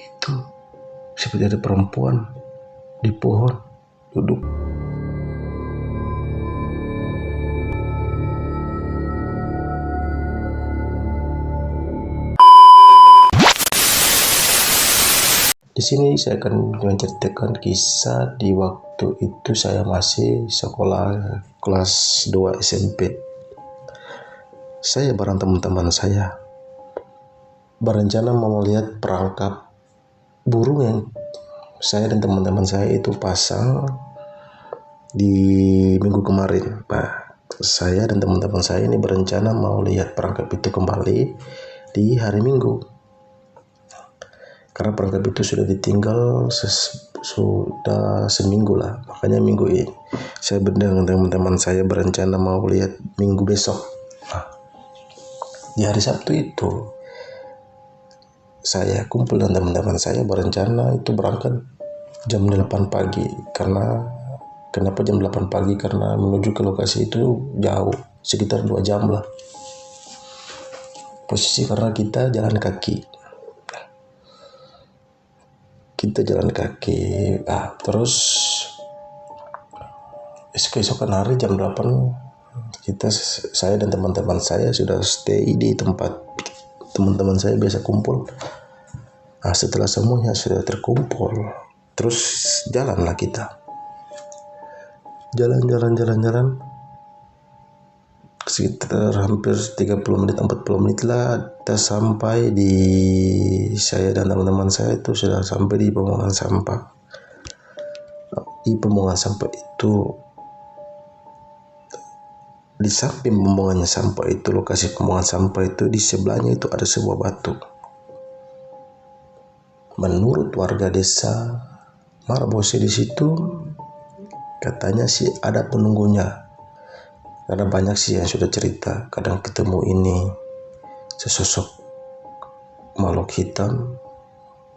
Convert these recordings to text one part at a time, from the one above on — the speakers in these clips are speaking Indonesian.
itu seperti ada perempuan di pohon duduk. Di sini saya akan menceritakan kisah di waktu itu saya masih sekolah kelas 2 SMP. Saya bareng teman-teman saya berencana mau melihat perangkap burung yang saya dan teman-teman saya itu pasang di minggu kemarin. Nah, saya dan teman-teman saya ini berencana mau lihat perangkap itu kembali di hari Minggu. Karena perangkap itu sudah ditinggal sudah seminggu lah, makanya minggu ini saya dengan teman-teman saya berencana mau lihat minggu besok. Nah, di hari Sabtu itu saya kumpul dengan teman-teman saya berencana itu berangkat jam 8 pagi. Kenapa jam 8 pagi? Karena menuju ke lokasi itu jauh, sekitar 2 jam lah. Posisi karena kita jalan kaki. Terus keesokan hari jam 8 saya dan teman-teman saya sudah stay di tempat teman-teman saya biasa kumpul. Nah, setelah semuanya sudah terkumpul, terus jalanlah kita. Jalan sekitar hampir 30 menit 40 menit lah kita sampai saya dan teman-teman saya itu sudah sampai di pembuangan sampah. Di pembuangan sampah itu, di samping pembuangan sampah itu, lokasi pembuangan sampah itu di sebelahnya itu ada sebuah batu. Menurut warga desa Marbose di situ, katanya sih ada penunggunya. Karena banyak sih yang sudah cerita, kadang ketemu ini sesosok makhluk hitam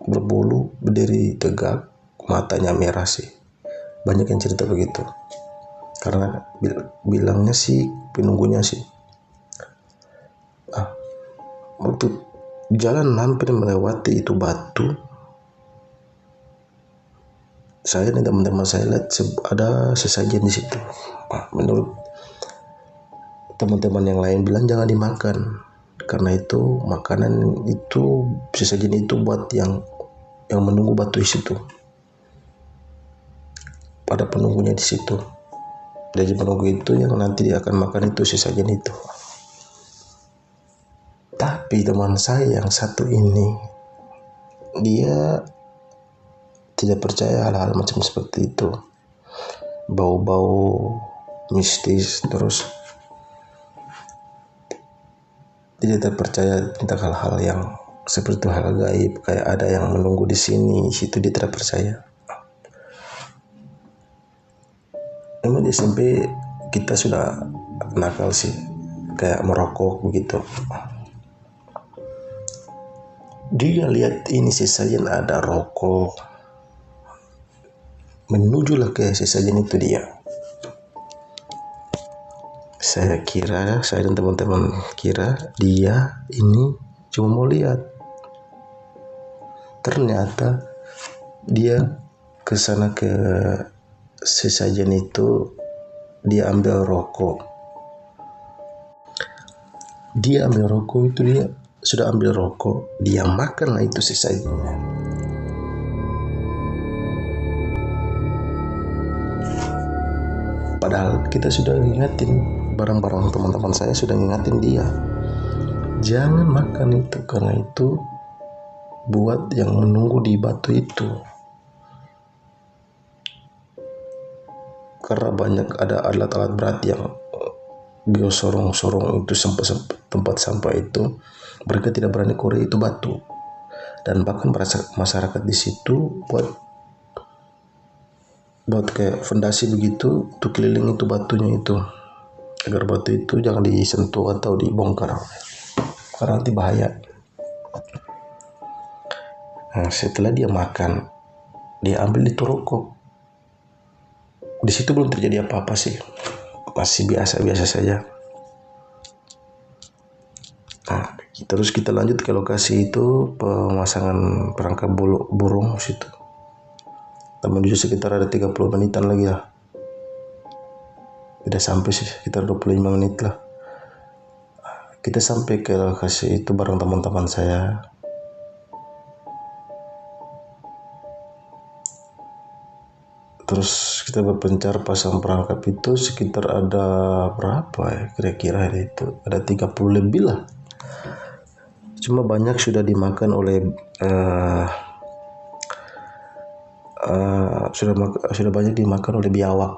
berbulu, berdiri tegak, matanya merah sih. Banyak yang cerita begitu. Karena bilangnya sih penunggunya sih. Waktu jalan hampir melewati itu batu, saya dan teman-teman saya lihat ada sesajen di situ. Menurut teman-teman yang lain bilang jangan dimakan, karena itu makanan itu sesajen itu buat yang menunggu batu di situ. Pada penunggunya di situ. Jadi penunggu itu yang nanti dia akan makan itu sesajen itu. Tapi teman saya yang satu ini, dia tidak percaya hal-hal macam seperti itu. Bau-bau mistis, terus tidak terpercaya tentang hal-hal yang seperti hal gaib, kayak ada yang menunggu di sini, situ dia tidak percaya. Memang di SMP kita sudah nakal sih, kayak merokok begitu. Dia lihat ini sesajen ada rokok, menujulah ke sesajen itu dia. Saya dan teman-teman kira dia ini cuma mau lihat. Ternyata dia kesana ke sesajen itu, dia ambil rokok. Dia sudah ambil rokok, dia makanlah itu sesajennya. Padahal kita sudah ngingetin, barang-barang teman-teman saya sudah ngingetin dia, jangan makan itu karena itu buat yang menunggu di batu itu. Karena banyak ada alat-alat berat yang sorong-sorong itu tempat sampah itu, mereka tidak berani korek itu batu. Dan bahkan masyarakat di situ buat kayak fondasi begitu untuk keliling itu batunya itu, agar batu itu jangan disentuh atau dibongkar karena nanti bahaya. Nah, setelah dia makan, dia ambil itu rokok. Di situ belum terjadi apa-apa sih, masih biasa-biasa saja. Nah, Terus kita lanjut ke lokasi itu pemasangan perangkap burung situ. Kita menuju sekitar ada 30 menitan lagi lah. Tidak sampai sih, sekitar 25 menit lah. Kita sampai ke lokasi itu bareng teman-teman saya. Terus kita berpencar pasang perangkap itu sekitar ada berapa ya kira-kira itu, ada 30 lebih lah. Cuma banyak sudah dimakan oleh sudah banyak dimakan oleh biawak.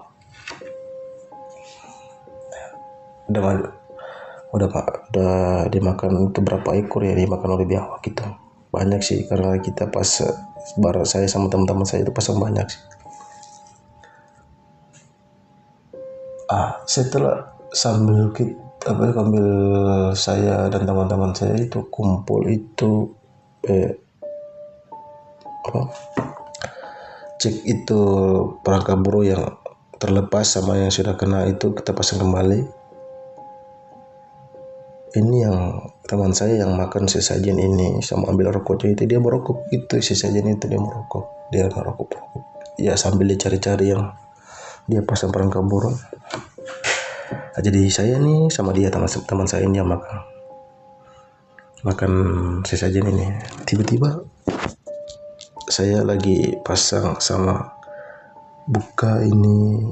Udah dimakan itu berapa ekor ya dimakan oleh biawak itu. Banyak sih karena kita pas bareng saya sama teman-teman saya itu pasang banyak sih. Setelah sambil saya dan teman-teman saya itu kumpul itu cek itu perangkap burung yang terlepas sama yang sudah kena itu kita pasang kembali. Ini yang teman saya yang makan sesajen ini sama ambil rokoknya itu, dia merokok itu sesajen itu, dia merokok ya sambil dia cari-cari yang dia pasang perangkap burung. Jadi saya nih sama dia teman saya ini yang makan sesajen ini. Tiba-tiba saya lagi pasang sama buka ini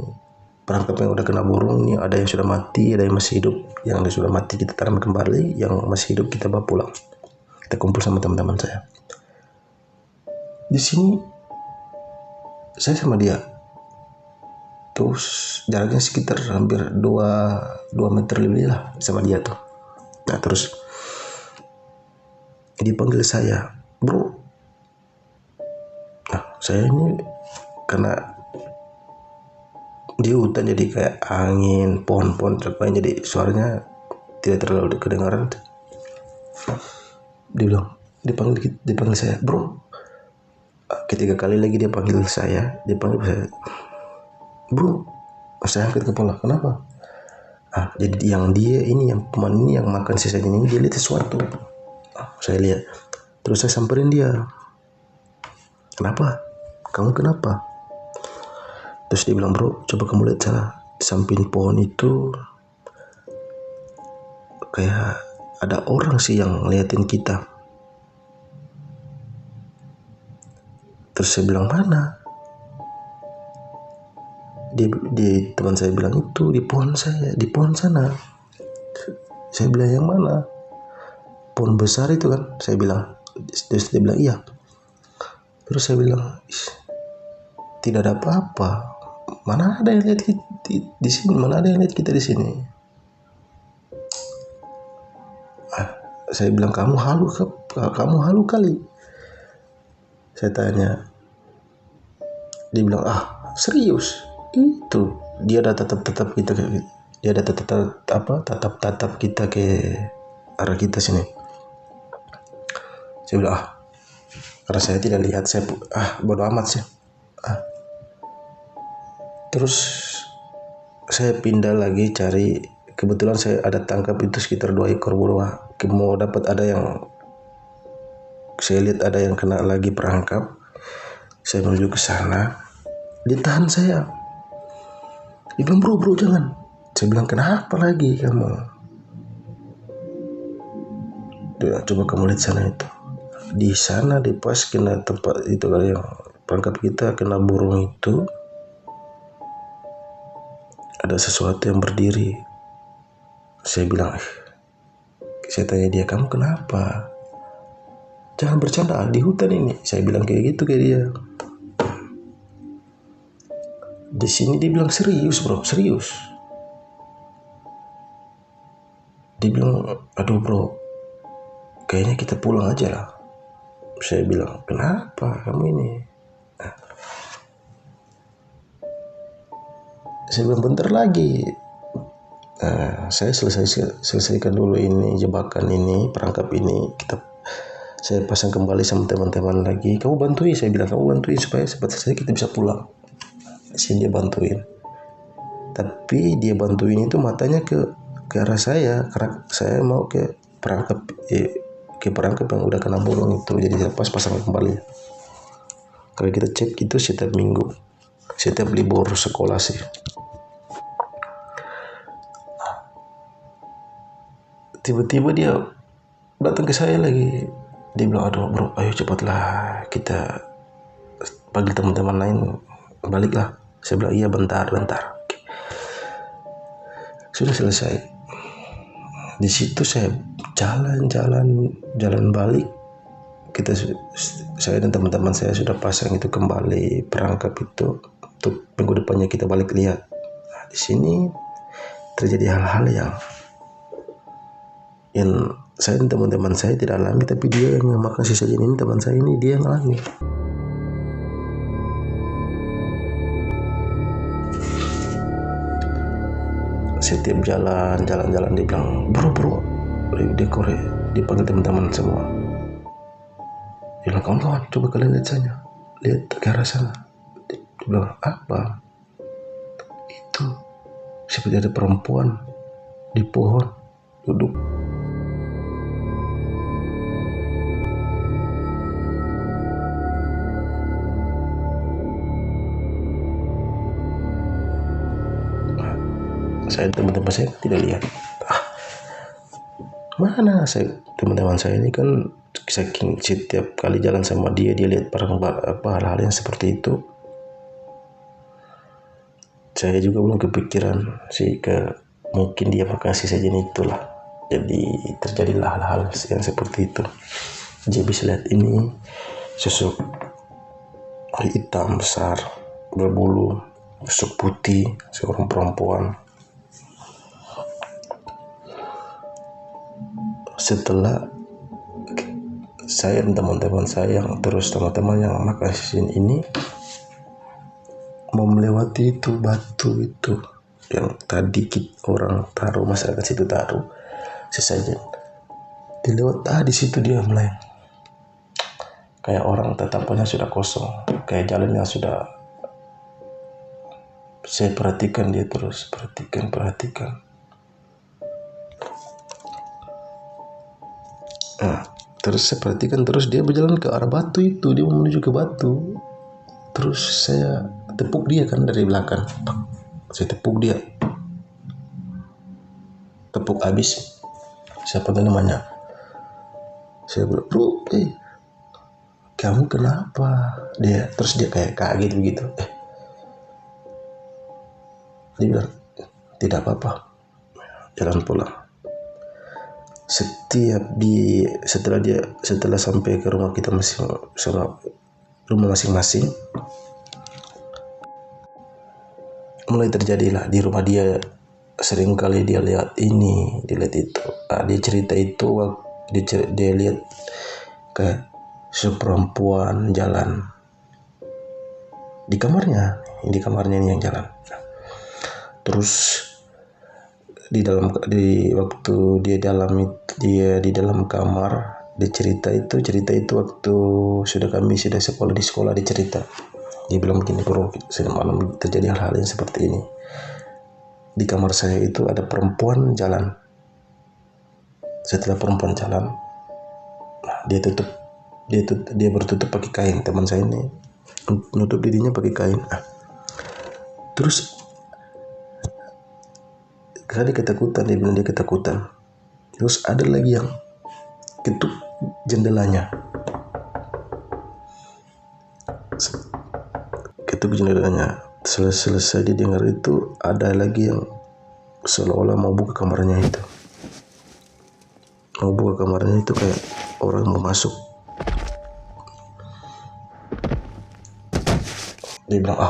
perangkap yang udah kena burung nih, ada yang sudah mati, ada yang masih hidup. Yang sudah mati kita taruh kembali, yang masih hidup kita bawa pulang. Kita kumpul sama teman-teman saya. Di sini saya sama dia terus jaraknya sekitar hampir 2 meter lebih lah sama dia tuh. Nah terus dipanggil saya, bro. Nah saya ini karena di hutan jadi kayak angin, pohon-pohon terpain, jadi suaranya tidak terlalu kedengaran. Dia bilang, dipanggil saya, bro. Ketiga kali lagi dia panggil saya, bro. Saya angkat kepala, kenapa? Jadi yang teman ini yang makan sisanya ini, dia lihat sesuatu. Saya lihat, terus saya samperin dia, kenapa? Kamu kenapa? Terus dia bilang, bro, coba kamu lihat sana, di samping pohon itu kayak ada orang sih yang ngeliatin kita. Terus saya bilang, mana? Teman saya bilang, itu di pohon sana. Saya bilang, yang mana? Pohon besar itu kan, saya bilang. Terus dia bilang, iya. Terus saya bilang, tidak ada apa-apa. Mana ada yang lihat kita di sini? Mana ada yang lihat kita di sini? Saya bilang, kamu halu kali. Saya tanya. Dia bilang, serius? Itu dia ada tatap kita, dia ada tatap kita ke arah kita sini. Saya bilang, karena saya tidak lihat, saya bodo amat sih. Terus saya pindah lagi cari, kebetulan saya ada tangkap itu sekitar 2 ekor burung. Mau dapat ada yang saya lihat ada yang kena lagi perangkap. Saya menuju ke sana, ditahan saya. Dia bilang, bro jangan. Saya bilang, kenapa lagi kamu? Dia, coba kamu lihat sana itu. Di sana di pas kena tempat itu kali yang perangkap kita kena burung itu, ada sesuatu yang berdiri. Saya bilang, saya tanya dia, kamu kenapa? Jangan bercanda di hutan ini. Saya bilang kayak gitu ke dia. Di sini dia bilang, serius bro, serius. Dia bilang, aduh bro, kayaknya kita pulang aja lah. Saya bilang, kenapa kamu ini? Saya bilang, bentar lagi. Saya selesaikan dulu ini jebakan ini, perangkap ini. Saya pasang kembali sama teman-teman lagi. Kamu bantuin, saya bilang, kamu bantuin supaya cepat selesai kita bisa pulang. Di sini dia bantuin. Tapi dia bantuin itu matanya ke arah saya, karena saya mau ke perangkap ke perangkap yang udah kena bolong itu, jadi lepas pasang kembali. Kalau kita cek itu setiap minggu, setiap libur sekolah sih. Tiba-tiba dia datang ke saya lagi. Dia bilang, aduh bro, ayo cepatlah kita panggil teman-teman lain, baliklah. Saya bilang, iya bentar. Oke. Sudah selesai. Di situ saya jalan balik. Saya dan teman-teman saya sudah pasang itu kembali perangkap itu untuk minggu depannya kita balik lihat. Nah, di sini terjadi hal-hal yang saya dan teman-teman saya tidak alami, tapi dia yang makan sesajen ini, teman saya ini dia yang alami. Setiap jalan dia bilang, bro, dia panggil teman-teman semua. Dia bilang, kawan-kawan, coba kalian lihat saja, lihat ke arah sana. Dia bilang, apa? Itu seperti ada perempuan di pohon duduk. Saya teman-teman saya tidak lihat. Mana teman-teman saya ini kan saking setiap kali jalan sama dia lihat hal-hal yang seperti itu. Saya juga belum kepikiran sih mungkin dia makan sesajen itulah. Jadi terjadilah hal-hal yang seperti itu. Dia bisa lihat ini sosok hitam besar berbulu, sosok putih, seorang perempuan. Setelah saya dan teman-teman saya yang makan sesajen ini mau melewati itu batu itu yang tadi orang taruh, masyarakat situ taruh sesajen, di situ dia mulai kayak orang tatapannya sudah kosong, kayak jalannya sudah. Saya perhatikan dia terus, perhatikan. Nah, terus saya perhatikan, terus dia berjalan ke arah batu itu, dia menuju ke batu. Terus saya tepuk dia kan dari belakang. Saya tepuk dia. Tepuk habis. Siapa namanya? Saya bilang, bro, kamu kenapa? Terus dia kayak kaget begitu. Dia bilang, tidak apa-apa. Jalan pulang. Setelah sampai ke rumah kita rumah masing-masing, mulai terjadilah di rumah dia sering kali dia lihat ini, dia lihat itu. Dia cerita itu dia lihat kayak seperempuan jalan di kamarnya ini yang jalan. Terus waktu dia di dalam kamar, dia cerita itu waktu kami sudah sekolah di sekolah, dia cerita. Dia bilang begini, bro, malam terjadi hal-hal yang seperti ini. Di kamar saya itu ada perempuan jalan. Setelah perempuan jalan, dia bertutup pakai kain. Teman saya ini menutup dirinya pakai kain. Terus dia ketakutan. Terus ada lagi yang ketuk jendelanya. Selesai dia dengar itu, ada lagi yang seolah-olah mau buka kamarnya itu. Kayak orang mau masuk. Dia bilang,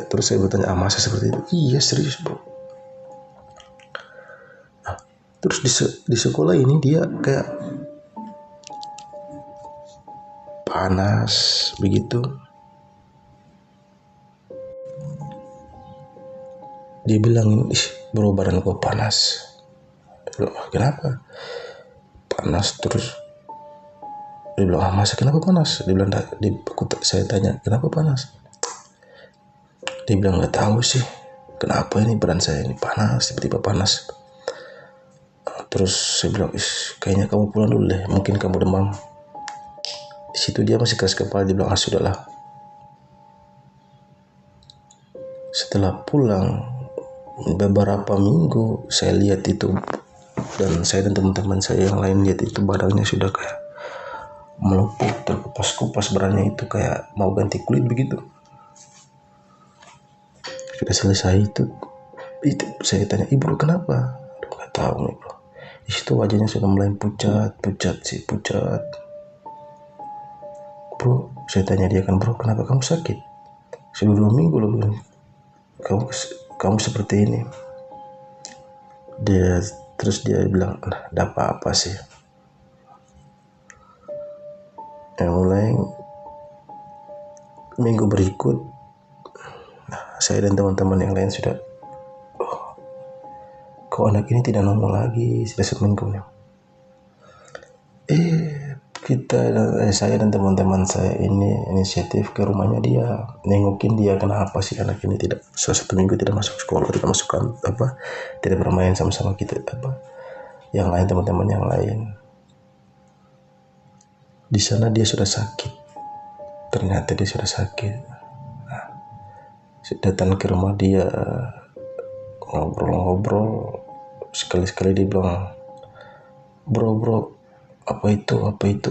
terus saya bertanya, masa seperti itu? Iya, serius bro. Terus di sekolah ini dia kayak panas begitu. Dia bilang, bro, badan kau panas. Dia bilang, kenapa? Panas. Terus dia bilang, masa kenapa panas? Dia bilang, saya tanya, kenapa panas? Dia bilang, nggak tahu sih kenapa ini badan saya ini panas, tiba-tiba panas. Terus saya bilang, kayaknya kamu pulang dulu deh, mungkin kamu demam. Di situ dia masih keras kepala, dia bilang, sudahlah. Setelah pulang beberapa minggu, saya lihat itu, dan saya dan teman-teman saya yang lain lihat itu, badannya sudah kayak melupuk, terkupas-kupas, badannya itu kayak mau ganti kulit begitu. Sudah selesai itu saya tanya, ibu kenapa? Nggak tahu ibu. Di situ wajahnya sudah mulai pucat. Bro, saya tanya dia kan, bro kenapa kamu sakit? Sudah 2 minggu loh bilang, kamu seperti ini. Terus dia bilang, nah, ada apa sih? Yang mulai minggu berikut, saya dan teman-teman yang lain sudah, kok anak ini tidak normal lagi, sudah seminggu. Saya dan teman-teman saya ini inisiatif ke rumahnya dia, nengokin dia, kenapa sih anak ini tidak, 1 minggu tidak masuk sekolah, tidak masuk tidak bermain sama-sama kita, yang lain, teman-teman yang lain. Di sana dia sudah sakit, ternyata dia sudah sakit. Datang ke rumah dia, ngobrol, sekali-sekali dia bilang, bro apa itu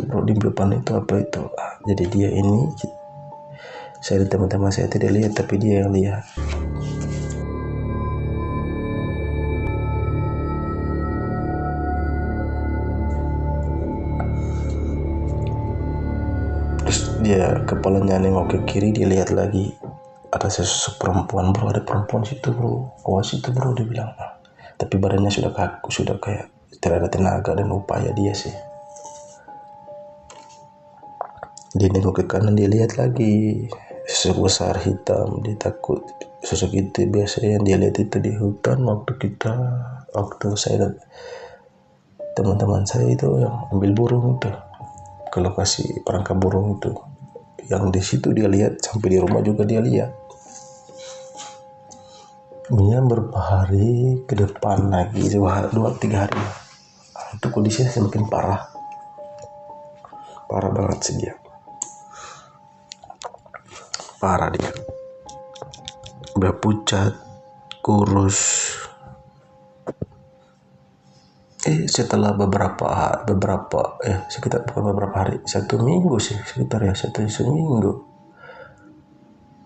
bro, di depan itu apa itu. Jadi dia ini, saya dan teman-teman saya tidak lihat, tapi dia yang lihat. Terus dia kepalanya nengok ke kiri, dia lihat lagi, ada sesosok perempuan, bro, ada perempuan situ bro, awas itu bro, dia bilang. Tapi badannya sudah kaku, sudah kayak tidak ada tenaga dan upaya dia sih. Dia nengok ke kanan, dia lihat lagi sosok besar hitam. Dia takut. Sosok itu biasanya yang dia lihat itu di hutan waktu saya dan teman-teman saya itu yang ambil burung itu ke lokasi perangkap burung itu. Yang di situ dia lihat, sampai di rumah juga dia lihat. Dia beberapa hari ke depan lagi, 2-3 hari, itu kondisinya semakin parah banget sih dia. Parah dia, udah pucat, kurus. Setelah sekitar bukan beberapa hari, 1 minggu sih, sekitar ya 1 minggu,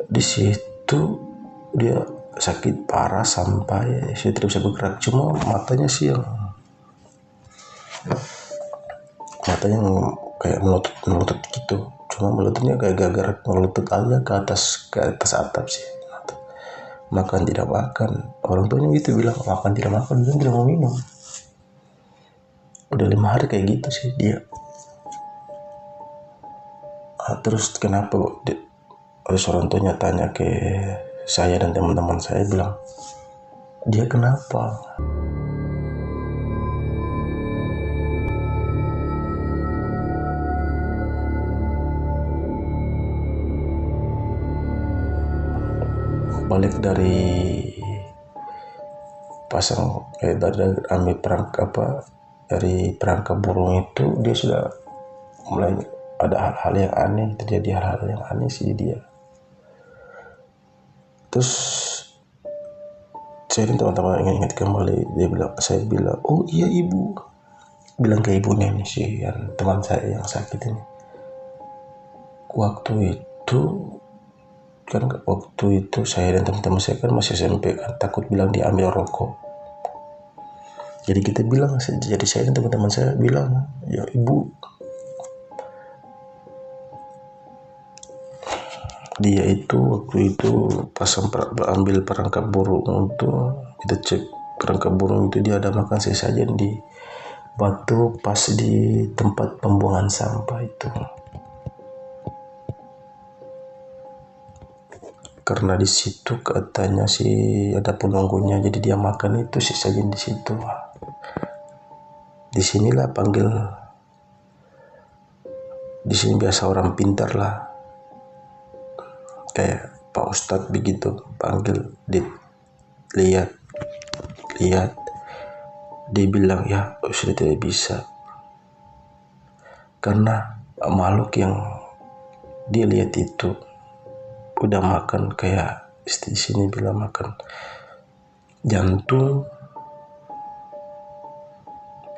di situ dia sakit parah sampai saya tidak bisa bergerak. Cuma matanya kayak melotot gitu. Cuma melututnya kayak gagal melutut aja ke atas atap sih. Makan tidak makan. Orang tuanya gitu bilang, makan tidak makan, dia tidak mau minum. Udah 5 hari kayak gitu sih dia. Terus kenapa orang tuanya tanya ke saya dan teman-teman saya, bilang, dia kenapa? Balik dari dari ambil dari perangkap burung itu, dia sudah mulai ada hal-hal yang aneh terjadi, hal-hal yang aneh sih dia. Terus saya dan teman-teman ingat kembali, saya bilang, oh iya ibu, bilang ke ibunya nih sih, yang teman saya yang sakit ini, waktu itu saya dan teman-teman saya kan masih SMP kan, takut bilang dia ambil rokok. Jadi saya dan teman-teman saya bilang, ya ibu, dia itu waktu itu pas ambil perangkap burung untuk kita cek perangkap burung itu, dia ada makan sesajen di batu pas di tempat pembuangan sampah itu. Karena di situ katanya sih ada penunggunya, jadi dia makan itu sesajen di situ. Di sini biasa orang pintar lah, kayak Pak Ustadz begitu, panggil lihat dia bilang ya sudah tidak bisa, karena makhluk yang dia lihat itu udah makan, kayak di sini bilang makan jantung,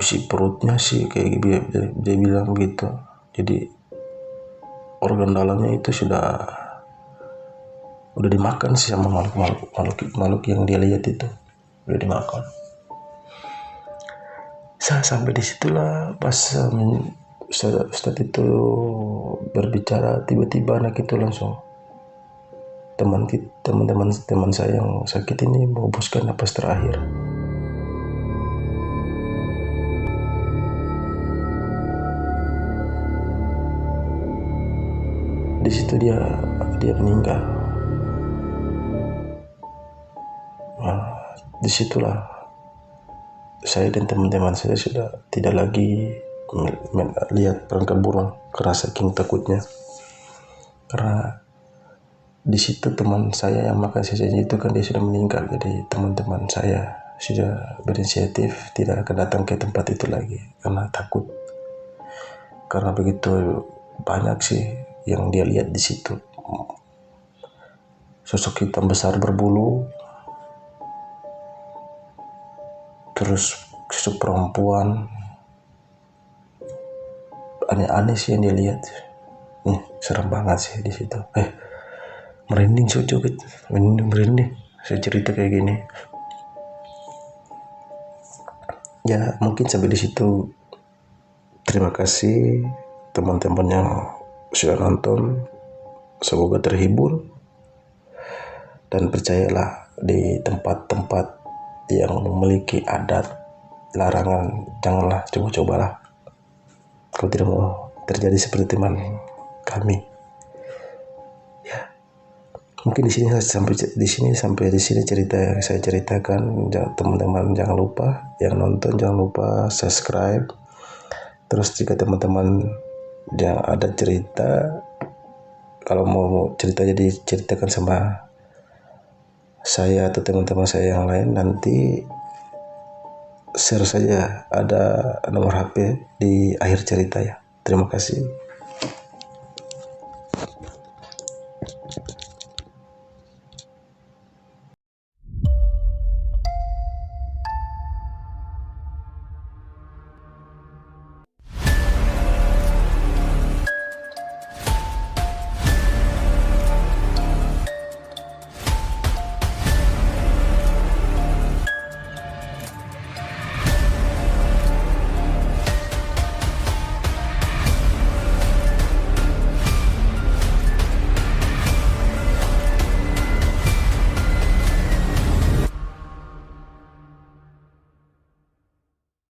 isi perutnya sih kayak dia bilang begitu. Jadi organ dalamnya itu udah dimakan sih sama makhluk yang dia lihat itu, udah dimakan. Saya sampai disitulah pas Ustaz itu berbicara, tiba-tiba anak itu langsung, teman saya yang sakit ini menghembuskan napas terakhir. Di situ dia meninggal. Nah, disitulah saya dan teman-teman saya sudah tidak lagi lihat perangkap burung karena saking takutnya. Karena di situ teman saya yang makan sesaji itu kan dia sudah meninggal, jadi teman-teman saya sudah berinisiatif tidak akan datang ke tempat itu lagi karena takut. Karena begitu banyak sih yang dia lihat di situ, sosok hitam besar berbulu, terus sosok perempuan, aneh-aneh sih yang dia lihat. Serem banget sih di situ. Merinding coba, merinding saya cerita kayak gini. Ya mungkin sampai di situ. Terima kasih teman-teman yang sudah nonton, semoga terhibur, dan percayalah di tempat-tempat yang memiliki adat larangan janganlah coba-cobalah kalau tidak mau terjadi seperti teman kami. Ya, mungkin sampai di sini cerita yang saya ceritakan. Teman-teman jangan lupa, yang nonton jangan lupa subscribe. Terus jika teman-teman yang ada cerita, kalau mau ceritanya diceritakan sama saya atau teman-teman saya yang lain, nanti share saja, ada nomor HP di akhir cerita ya. Terima kasih.